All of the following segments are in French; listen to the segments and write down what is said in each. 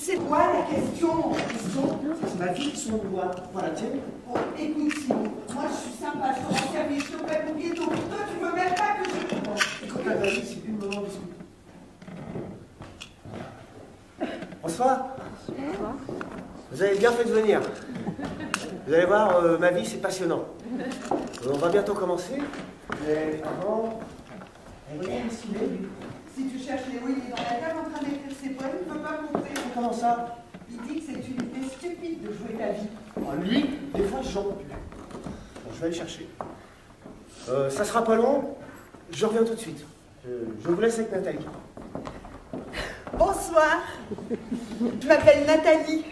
C'est quoi la question? C'est ma vie qui son doigt. Voilà, tiens. Oh, écoute, Simon, moi je suis sympa, je te rends service, je te prête mon ghetto. Toi, tu veux même pas que je... Écoute, Nathalie, c'est plus le moment de discuter. Bonsoir. Bonsoir. Vous avez bien fait de venir. Vous allez voir, ma vie, c'est passionnant. On va bientôt commencer. Mais avant... Regarde ce qu'il est, lui. Si tu cherches Léo, il est dans la cave en train d'écrire ses poèmes, il ne peut pas montrer. Comment ça? Il dit que c'est une idée stupide de jouer ta vie. Lui, des fois, j'en peux plus. Bon, je vais aller chercher. Ça sera pas long. Je reviens tout de suite. Je vous laisse avec Nathalie. Bonsoir. Je m'appelle Nathalie.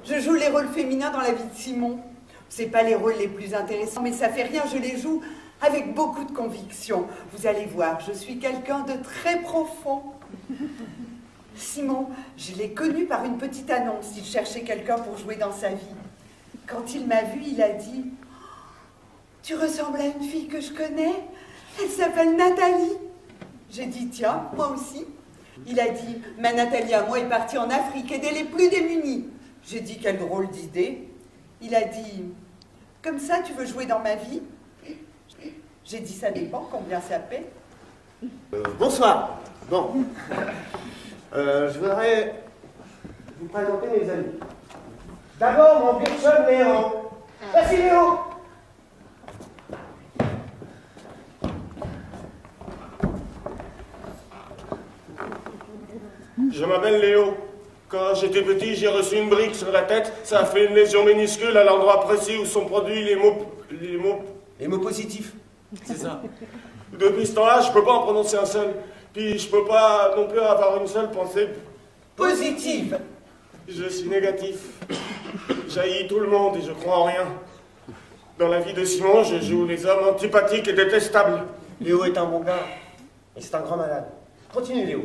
Je joue les rôles féminins dans la vie de Simon. C'est pas les rôles les plus intéressants, mais ça fait rien, je les joue avec beaucoup de conviction. Vous allez voir, je suis quelqu'un de très profond. Simon, je l'ai connu par une petite annonce. Il cherchait quelqu'un pour jouer dans sa vie. Quand il m'a vu, il a dit « Tu ressembles à une fille que je connais. Elle s'appelle Nathalie. » J'ai dit « Tiens, moi aussi. » Il a dit « Ma Nathalie à moi est partie en Afrique aider les plus démunis. » J'ai dit « Quelle drôle d'idée. » Il a dit « Comme ça, tu veux jouer dans ma vie ?» J'ai dit « Ça dépend, combien ça paie. » Bonsoir. Bon. Je voudrais vous présenter mes amis. D'abord, mon vieux chum Léo. Vas-y, Léo. Je m'appelle Léo. Quand j'étais petit, j'ai reçu une brique sur la tête. Ça a fait une lésion minuscule à l'endroit précis où sont produits les mots positifs. C'est ça. Depuis ce temps-là, je peux pas en prononcer un seul. Puis je peux pas non plus avoir une seule pensée Positive. Je suis négatif. J'haïs tout le monde et je crois en rien. Dans la vie de Simon, je joue les hommes antipathiques et détestables. Léo est un bon gars. Et c'est un grand malade. Continue, Léo.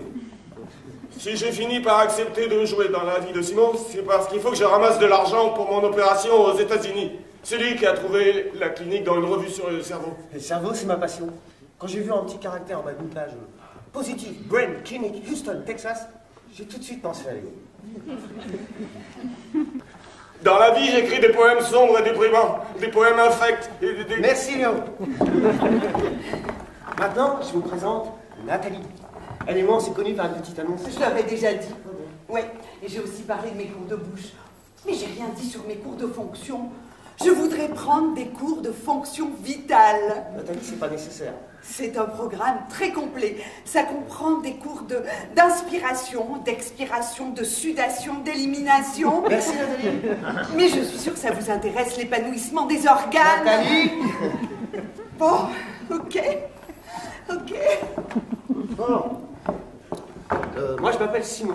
Si j'ai fini par accepter de jouer dans la vie de Simon, c'est parce qu'il faut que je ramasse de l'argent pour mon opération aux États-Unis. C'est lui qui a trouvé la clinique dans une revue sur le cerveau. Le cerveau, c'est ma passion. Quand j'ai vu un petit caractère en bas d'une page positif, Brain Clinic, Houston, Texas, j'ai tout de suite pensé à Léo. Dans la vie, j'écris des poèmes sombres et déprimants, des poèmes infects et des... Merci, Léo. Maintenant, je vous présente Nathalie. Elle et moi, on s'est connus par une petite annonce. Je l'avais déjà dit. Ouais, et j'ai aussi parlé de mes cours de bouche. Mais j'ai rien dit sur mes cours de fonction. Je voudrais prendre des cours de fonction vitale. Nathalie, c'est pas nécessaire. C'est un programme très complet. Ça comprend des cours d'inspiration, d'expiration, de sudation, d'élimination. Merci, Nathalie. Mais je suis sûre que ça vous intéresse, l'épanouissement des organes. Nathalie. Bon, ok. Ok. Bon. Moi, je m'appelle Simon.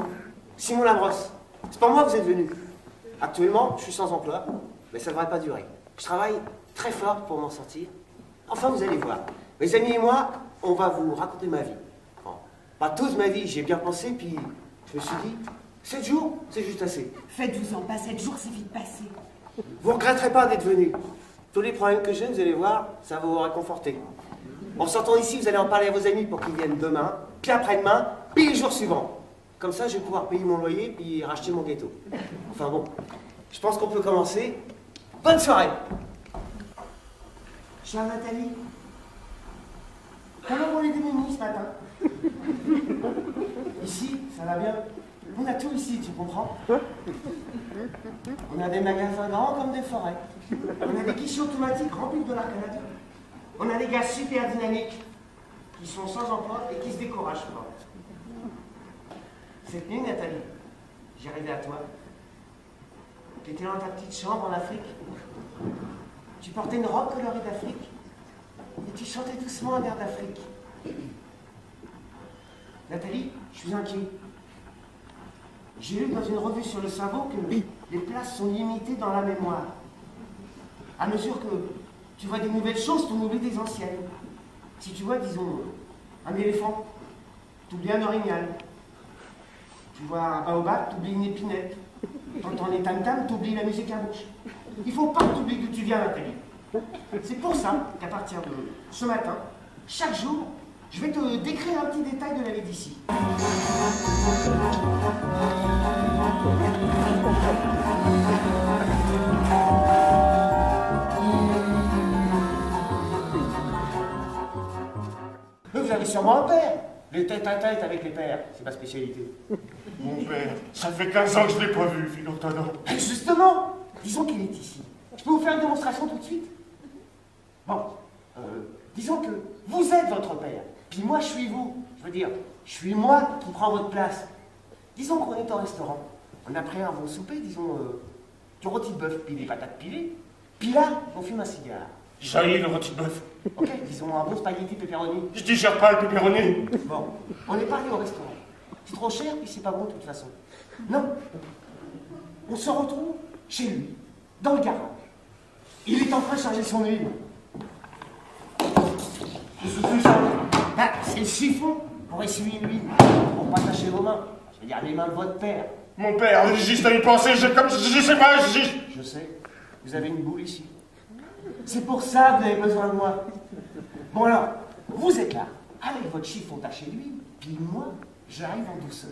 Simon Labrosse. C'est pour moi que vous êtes venu. Actuellement, je suis sans emploi, mais ça ne devrait pas durer. Je travaille très fort pour m'en sortir. Enfin, vous allez voir. Mes amis et moi, on va vous raconter ma vie. Bon, pas toute ma vie, j'y ai bien pensé, puis je me suis dit, 7 jours, c'est juste assez. Faites-vous-en pas, 7 jours, c'est vite passé. Vous ne regretterez pas d'être venu. Tous les problèmes que j'ai, vous allez voir, ça va vous réconforter. En sortant d'ici, vous allez en parler à vos amis pour qu'ils viennent demain, puis après-demain, puis les jours suivants. Comme ça, je vais pouvoir payer mon loyer, puis racheter mon ghetto. Enfin bon, je pense qu'on peut commencer. Bonne soirée. Chère Nathalie, comment vont les démunis ce matin? Ici, ça va bien. On a tout ici, tu comprends? On a des magasins grands comme des forêts. On a des guichets automatiques remplis de dollars canadiens. On a des gars super dynamiques qui sont sans emploi et qui se découragent pas. Cette nuit, Nathalie, j'ai rêvé à toi. Tu étais dans ta petite chambre en Afrique. Tu portais une robe colorée d'Afrique et tu chantais doucement un air d'Afrique. Nathalie, je suis inquiet. J'ai lu dans une revue sur le cerveau que les places sont limitées dans la mémoire. À mesure que tu vois des nouvelles choses, tu oublies des anciennes. Si tu vois, disons, un éléphant, tu oublies un orignal. Tu vois un baobab, tu oublies une épinette. T'entends les tam-tams, tu oublies la musique à bouche. Il faut pas que tu oublies d'où tu viens, Nathalie. C'est pour ça qu'à partir de ce matin, chaque jour, je vais te décrire un petit détail de la vie d'ici. sûrement un père. Les tête-à-tête avec les pères, c'est ma spécialité. Mon père, ça fait 15 ans que je l'ai pas vu, Philortano. Et justement, disons qu'il est ici. Je peux vous faire une démonstration tout de suite? Bon, disons que vous êtes votre père, puis moi je suis vous. Je veux dire, je suis moi qui prends votre place. Disons qu'on est au restaurant. On a pris un bon souper, disons, du rôti de bœuf, puis des patates pilées. Puis là, on fume un cigare. J'haïs le rôti de bœuf. Ok, disons un bon spaghetti pepperoni. Je digère pas le pepperoni. Bon, on n'est pas allé au restaurant. C'est trop cher, puis c'est pas bon de toute façon. Non. On se retrouve chez lui, dans le garage. Il est en train de charger son huile. Qu'est-ce que c'est ça? Ah, c'est le chiffon pour essuyer l'huile, pour pas tacher vos mains. Je veux dire les mains de votre père. Mon père, juste à y penser, je sais pas, Je sais, vous avez une boule ici. C'est pour ça que vous avez besoin de moi. Bon alors, vous êtes là, avec votre chiffon taché d'huile, puis moi, j'arrive en douceur.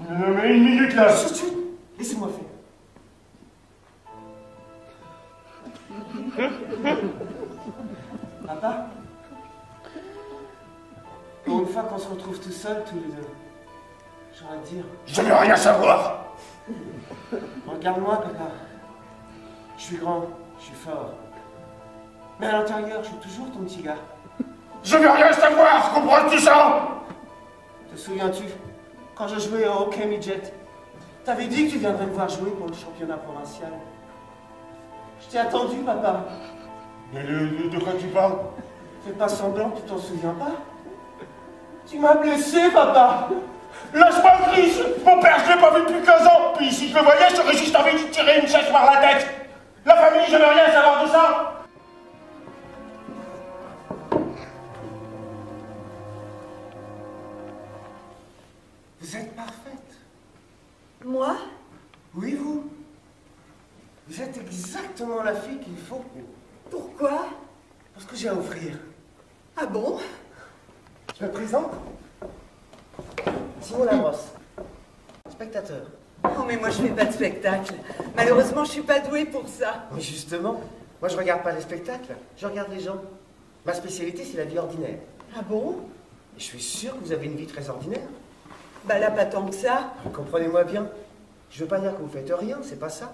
Non mais une minute là. Chut, chut, laissez-moi faire. Papa? Pour une fois qu'on se retrouve tout seul, tous les deux, j'aurais à te dire... Je veux rien savoir. Regarde-moi, papa. Je suis grand, je suis fort. Mais à l'intérieur, je suis toujours ton petit gars. Je veux rien savoir, comprends-tu ça? Te souviens-tu, quand je jouais au hockey midget, t'avais dit que tu viendrais me voir jouer pour le championnat provincial. Je t'ai attendu, papa. Mais de quoi tu parles? Fais pas semblant que tu t'en souviens pas. Tu m'as blessé, papa. Lâche-moi le fils. Mon père, je l'ai pas vu depuis 15 ans. Puis si je le voyais, j'aurais juste envie de lui tirer une chaise par la tête. La famille, je veux rien savoir de ça. Vous êtes parfaite. Moi? Oui, vous. Vous êtes exactement la fille qu'il faut. Pourquoi? Parce que j'ai à offrir. Ah bon? Je me présente. Simon Labrosse, spectateur. Oh mais moi je fais pas de spectacle. Malheureusement je suis pas douée pour ça. Mais justement, moi je regarde pas les spectacles, je regarde les gens. Ma spécialité c'est la vie ordinaire. Ah bon? Et je suis sûr que vous avez une vie très ordinaire. Bah là pas tant que ça. Comprenez-moi bien. Je veux pas dire que vous faites rien, c'est pas ça.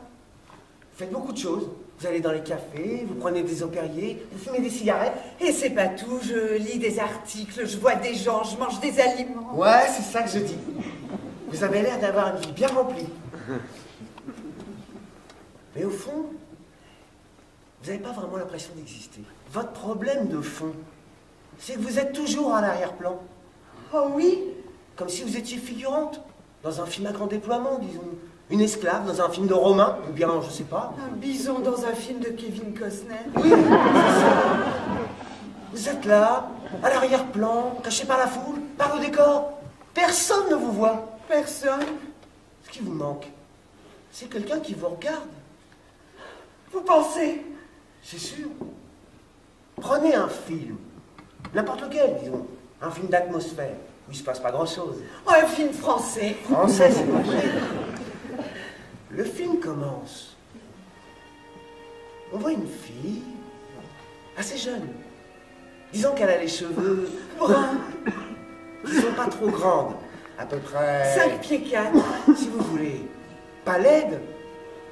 Vous faites beaucoup de choses. Vous allez dans les cafés, vous prenez des opériers, vous fumez des cigarettes. Et c'est pas tout, je lis des articles, je vois des gens, je mange des aliments. Ouais, c'est ça que je dis. Vous avez l'air d'avoir une vie bien remplie. Mais au fond, vous n'avez pas vraiment l'impression d'exister. Votre problème de fond, c'est que vous êtes toujours à l'arrière-plan. Oh oui? Comme si vous étiez figurante dans un film à grand déploiement, disons. Une esclave dans un film de Romain, ou bien, je sais pas. Un bison dans un film de Kevin Costner. Oui, c'est ça. Vous êtes là, à l'arrière-plan, caché par la foule, par le décor. Personne ne vous voit. Personne. Ce qui vous manque, c'est quelqu'un qui vous regarde. Vous pensez? C'est sûr. Prenez un film, n'importe lequel, disons. Un film d'atmosphère, où il se passe pas grand-chose. Oh, un film français. Français, c'est pas vrai. Le film commence. On voit une fille, assez jeune. Disons qu'elle a les cheveux Brun. disons pas trop grandes, à peu près... 5 pieds 4. Si vous voulez. Pas laide,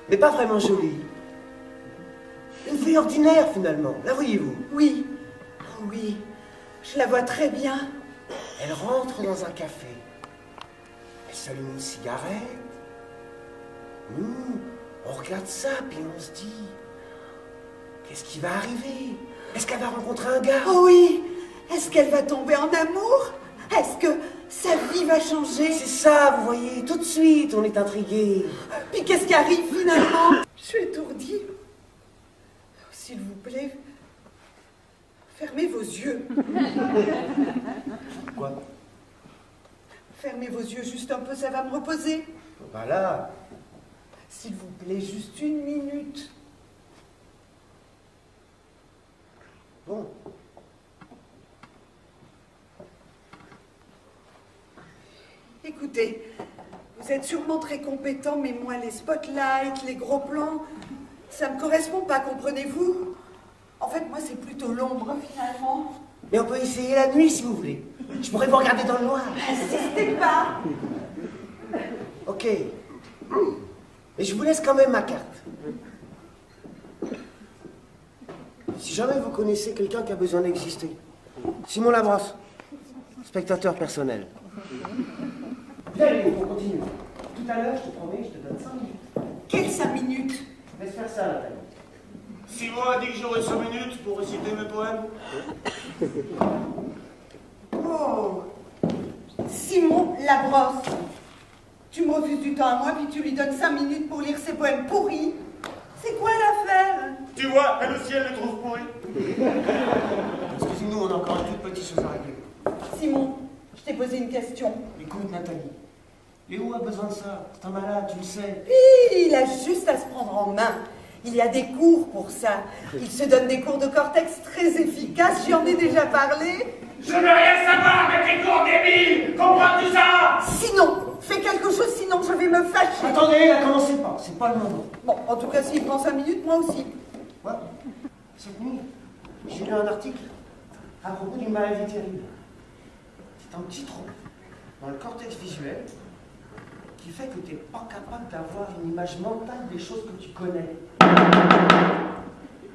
mais pas vraiment jolie. Une fille ordinaire, finalement. La voyez-vous? Oui. Oh oui. Je la vois très bien. Elle rentre dans un café. Elle s'allume une cigarette. On regarde ça, puis on se dit... Qu'est-ce qui va arriver? Est-ce qu'elle va rencontrer un gars? Oh oui. Est-ce qu'elle va tomber en amour? Est-ce que sa vie va changer? C'est ça, vous voyez, tout de suite, on est intrigué. Puis qu'est-ce qui arrive finalement? Je suis étourdie. S'il vous plaît, fermez vos yeux. Quoi? Fermez vos yeux juste un peu, ça va me reposer. Voilà. S'il vous plaît, juste une minute. Bon. Écoutez, vous êtes sûrement très compétent, mais moi, les spotlights, les gros plans, ça me correspond pas, comprenez-vous? En fait, moi, c'est plutôt l'ombre, finalement. Mais on peut essayer la nuit si vous voulez. Je pourrais vous regarder dans le noir. Insistez pas. Ok. Mais je vous laisse quand même ma carte. Si jamais vous connaissez quelqu'un qui a besoin d'exister, Simon Labrosse, spectateur personnel. Viens, on continue. Tout à l'heure, je te promets, je te donne 5 minutes. Quelles 5 minutes? Laisse faire ça, Nathalie. Simon a dit que j'aurais 5 minutes pour réciter mes poèmes. Oh, Simon Labrosse. Tu me refuses du temps à moi, puis tu lui donnes 5 minutes pour lire ses poèmes pourris. C'est quoi l'affaire? Tu vois, elle aussi, elle les trouve pourris. Excusez-nous, on a encore une toute petite chose à régler. Simon, je t'ai posé une question. Écoute, Nathalie, Léo a besoin de ça. C'est un malade, tu le sais. Il a juste à se prendre en main. Il y a des cours pour ça. Il se donne des cours de cortex très efficaces, j'y en ai déjà parlé. Je veux rien savoir avec les cours débiles. Comprends-tu ça? Sinon, fais quelque chose, sinon je vais me fâcher. Attendez, ne commencez pas, c'est pas le moment. Bon, en tout cas, s'il prend 5 minutes, moi aussi. Quoi? Cette nuit, j'ai lu un article à propos d'une maladie terrible. C'est un petit trou dans le cortex visuel qui fait que tu n'es pas capable d'avoir une image mentale des choses que tu connais.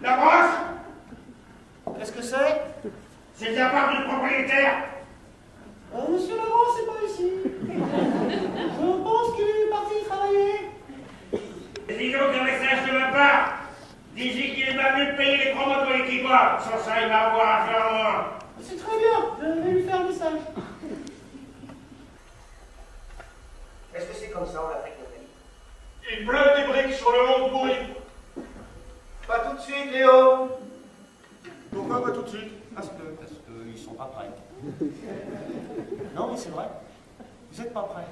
La brosse? Qu'est-ce que c'est? C'est de la part du propriétaire. Monsieur Laurent, c'est pas ici. Je pense qu'il est parti travailler. Dis donc un message de ma part. Dis-y qu'il est pas venu de payer les promos de l'équipement. Sans ça, il va avoir affaire à moi. C'est très bien, je vais lui faire un message. Est-ce que c'est comme ça en Afrique, Nathalie? Il pleut des briques sur le monde pourri. Pas tout de suite, Léo. Pourquoi pas tout de suite? Parce qu'ils sont pas prêts. Non, mais c'est vrai. Vous n'êtes pas prêts.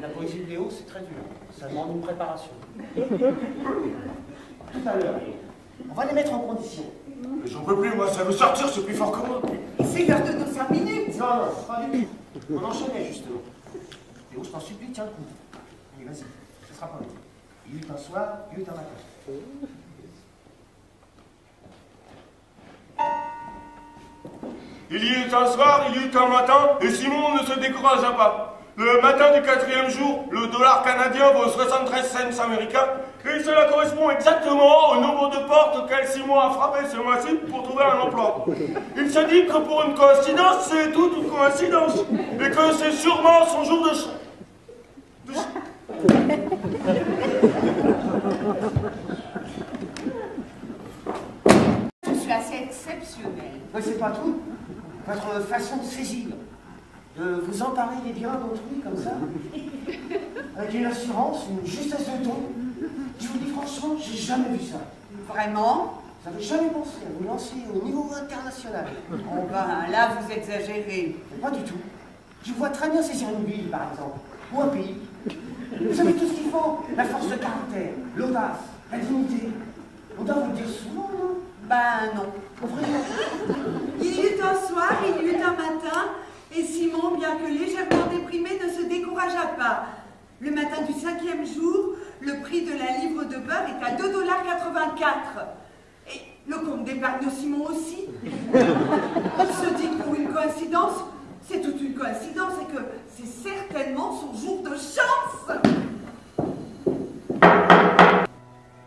La poésie de Léo, c'est très dur. Ça demande une préparation. Tout à l'heure, on va les mettre en condition. Mais j'en peux plus, moi, ça veut sortir, c'est plus fort que moi. C'est l'heure de nos 5 minutes. Non, non, pas du tout. On enchaînait justement. Léo, je t'en supplie, tiens le coup. Allez, vas-y, ce sera pas vite. Il y eut un soir, il y eut un matin. Il y eut un soir, il y eut un matin, et Simon ne se découragea pas. Le matin du 4e jour, le dollar canadien vaut 73 cents américains, et cela correspond exactement au nombre de portes auxquelles Simon a frappé ce mois-ci pour trouver un emploi. Il se dit que pour une coïncidence, c'est toute une coïncidence, et que c'est sûrement son jour de Je suis assez exceptionnelle. Oui, c'est pas tout. Votre façon de saisir, de vous emparer des biens d'autrui comme ça, avec une assurance, une justesse de ton. Je vous dis franchement, j'ai jamais vu ça. Vraiment? Vous n'avez jamais pensé à vous lancer au niveau international. Oh ben, là, vous exagérez. Mais pas du tout. Je vous vois très bien saisir une ville, par exemple, ou un pays. Vous avez tout ce qu'il faut. La force de caractère, l'audace, la dignité. On doit vous le dire souvent, non? Ben non. Vraiment. Il y eut un soir, il y eut un matin, et Simon, bien que légèrement déprimé, ne se découragea pas. Le matin du 5e jour, le prix de la livre de beurre est à 2,84 $. Et le compte d'épargne de Simon aussi. Il se dit que pour une coïncidence, c'est toute une coïncidence et que c'est certainement son jour de chance.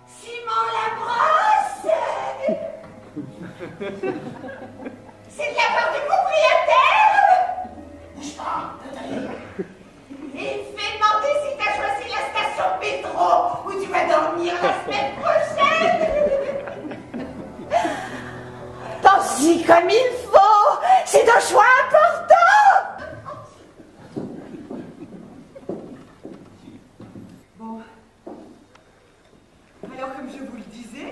Simon Labrosse! C'est de la part du propriétaire? Bouge pas, Nathalie. Et fais demander si t'as choisi la station métro où tu vas dormir la semaine prochaine. Pense-y comme il faut. C'est un choix important. Bon. Alors, comme je vous le disais,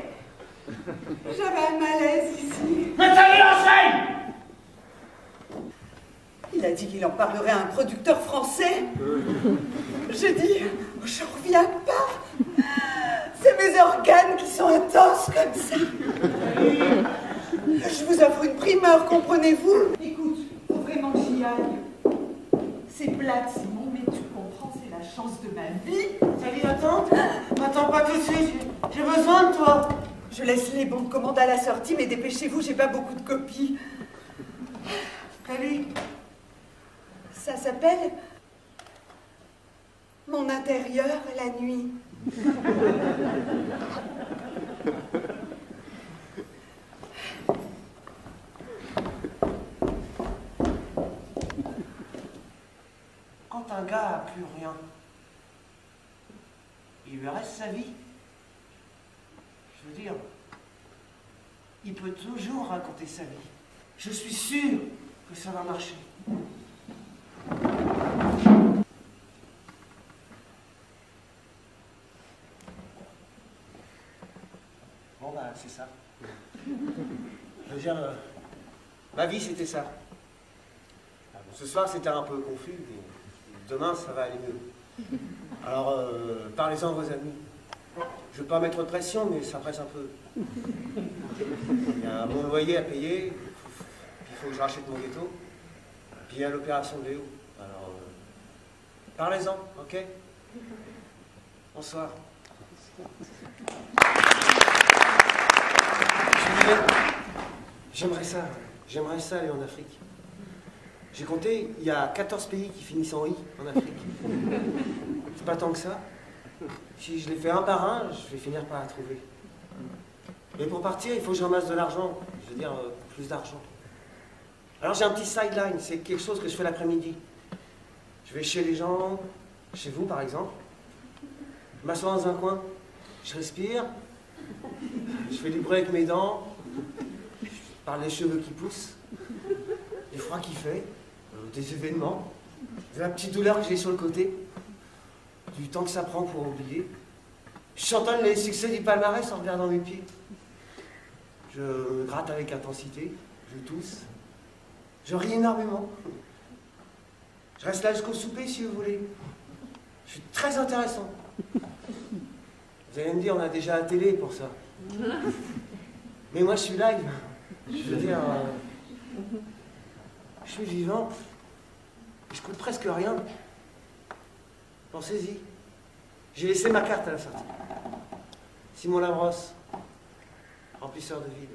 j'avais un malaise ici. Nathalie, enseigne! Il a dit qu'il en parlerait à un producteur français. J'ai dit, j'en reviens pas. C'est mes organes qui sont intenses comme ça. Je vous offre une primeur, comprenez-vous? Écoute, faut vraiment que j'y aille. C'est plate, Simon, mais tu comprends, c'est la chance de ma vie. Salut, attends. Attends pas tout de suite. J'ai besoin de toi. Je laisse les bons de commande à la sortie, mais dépêchez-vous, j'ai pas beaucoup de copies. Prévu. Ça s'appelle Mon intérieur la nuit. Quand un gars a plus rien, il lui reste sa vie. Je veux dire, il peut toujours raconter sa vie. Je suis sûr que ça va marcher. Bon bah c'est ça. Je veux dire, ma vie c'était ça. Ce soir c'était un peu confus, mais demain ça va aller mieux. Alors parlez-en à vos amis. Je ne veux pas mettre de pression, mais ça presse un peu. Il y a mon loyer à payer, il faut que je rachète mon ghetto, puis il y a l'opération de Léo. Alors parlez-en, ok? Bonsoir. J'aimerais ça aller en Afrique. J'ai compté, il y a 14 pays qui finissent en I en Afrique. C'est pas tant que ça. Si je les fais un par un, je vais finir par la trouver. Mais pour partir, il faut que je ramasse de l'argent. Je veux dire, plus d'argent. Alors j'ai un petit sideline, c'est quelque chose que je fais l'après-midi. Je vais chez les gens, chez vous par exemple. Je m'assois dans un coin, je respire, je fais du bruit avec mes dents, je parle des cheveux qui poussent, du froid qu'il fait, des événements, de la petite douleur que j'ai sur le côté, du temps que ça prend pour oublier. Je chantonne les succès du palmarès en regardant mes pieds. Je me gratte avec intensité, je tousse, je ris énormément. Je reste là jusqu'au souper si vous voulez. Je suis très intéressant. Vous allez me dire, on a déjà la télé pour ça. Mais moi je suis live. Je veux dire, je suis vivant. Je coûte presque rien. Pensez-y. J'ai laissé ma carte à la sortie. Simon Labrosse, remplisseur de vide.